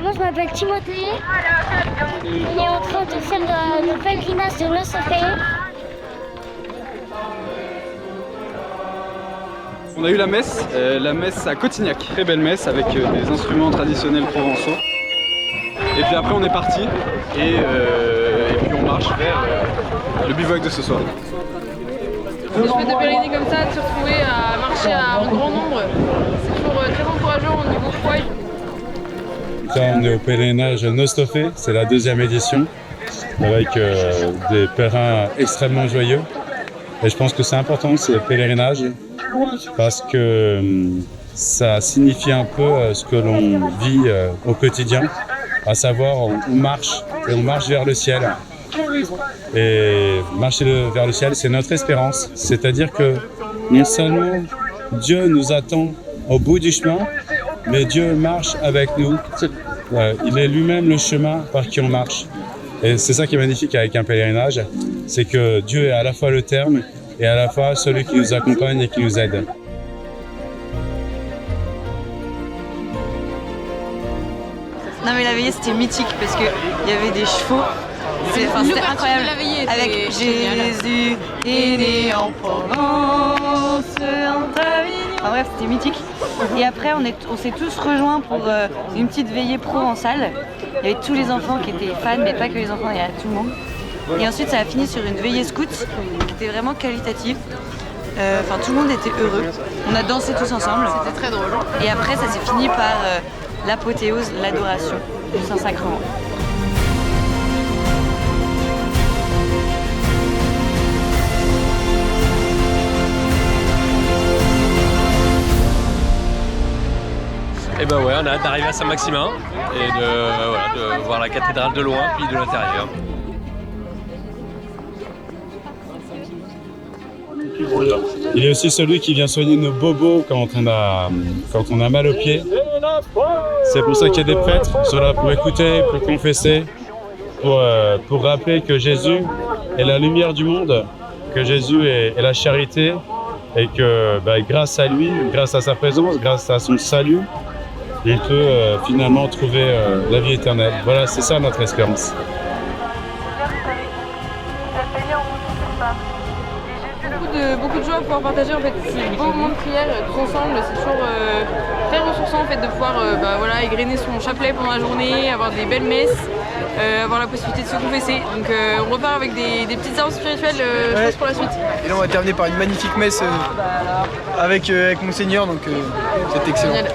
Moi je m'appelle Timothée. On est en train de faire le pèlerinage de l'Osopé. On a eu la messe à Cotignac, très belle messe avec des instruments traditionnels provençaux. Et puis après on est parti et puis on marche vers le bivouac de ce soir. Le fait de pèleriner comme ça, de se retrouver à marcher en grand nombre, c'est toujours très encourageant au niveau foi. Là, on est au pèlerinage Nostofé, c'est la 2e édition, avec des pèlerins extrêmement joyeux. Et je pense que c'est important ces pèlerinages parce que ça signifie un peu ce que l'on vit au quotidien, à savoir on marche et on marche vers le ciel. Et marcher vers le ciel, c'est notre espérance, c'est-à-dire que non seulement Dieu nous attend au bout du chemin, mais Dieu marche avec nous. Il est lui-même le chemin par qui on marche. Et c'est ça qui est magnifique avec un pèlerinage, c'est que Dieu est à la fois le terme et à la fois celui qui nous accompagne et qui nous aide. Non mais la veillée c'était mythique parce qu'il y avait des chevaux. C'était incroyable. Avec Jésus est né en Provence, enfin bref, c'était mythique. Et après, on s'est tous rejoints pour une petite veillée pro en salle. Il y avait tous les enfants qui étaient fans, mais pas que les enfants, il y avait tout le monde. Et ensuite, ça a fini sur une veillée scout qui était vraiment qualitative. Enfin, tout le monde était heureux. On a dansé tous ensemble. C'était très drôle. Et après, ça s'est fini par l'apothéose, l'adoration du Saint-Sacrement. Et ben ouais, on a hâte d'arriver à Saint-Maximin et de voir la cathédrale de loin puis de l'intérieur. Il est aussi celui qui vient soigner nos bobos quand on a mal aux pieds. C'est pour ça qu'il y a des prêtres qui sont là pour écouter, pour confesser, pour rappeler que Jésus est la lumière du monde, que Jésus est la charité et que grâce à lui, grâce à sa présence, grâce à son salut, on peut finalement trouver la vie éternelle. Voilà, c'est ça notre espérance. Beaucoup de joie à pouvoir partager en fait ces beaux moments de prière tous ensemble. C'est toujours très ressourçant en fait de pouvoir égrener son chapelet pendant la journée, avoir des belles messes, avoir la possibilité de se confesser. Donc on repart avec des petites armes spirituelles je pense pour la suite. Et là on va terminer par une magnifique messe avec Monseigneur, donc c'est excellent. Génial.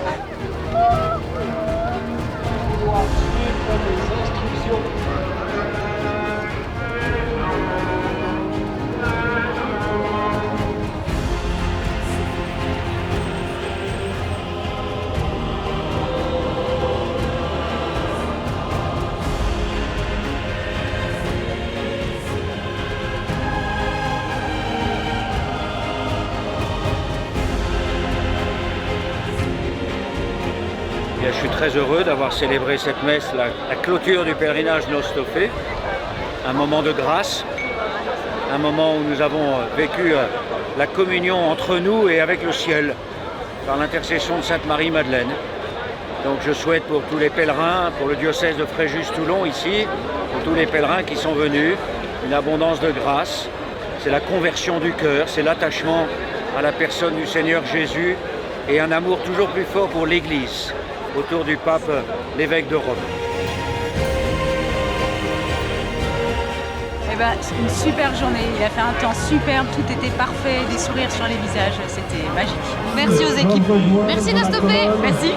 Je suis très heureux d'avoir célébré cette messe, la clôture du pèlerinage Nostofé, un moment de grâce, un moment où nous avons vécu la communion entre nous et avec le ciel, par l'intercession de Sainte Marie-Madeleine. Donc je souhaite pour tous les pèlerins, pour le diocèse de Fréjus-Toulon ici, pour tous les pèlerins qui sont venus, une abondance de grâce. C'est la conversion du cœur, c'est l'attachement à la personne du Seigneur Jésus et un amour toujours plus fort pour l'Église, autour du pape, l'évêque de Rome. C'est une super journée, il a fait un temps superbe, tout était parfait, des sourires sur les visages, c'était magique. Merci aux équipes. Merci Nostofé. Merci.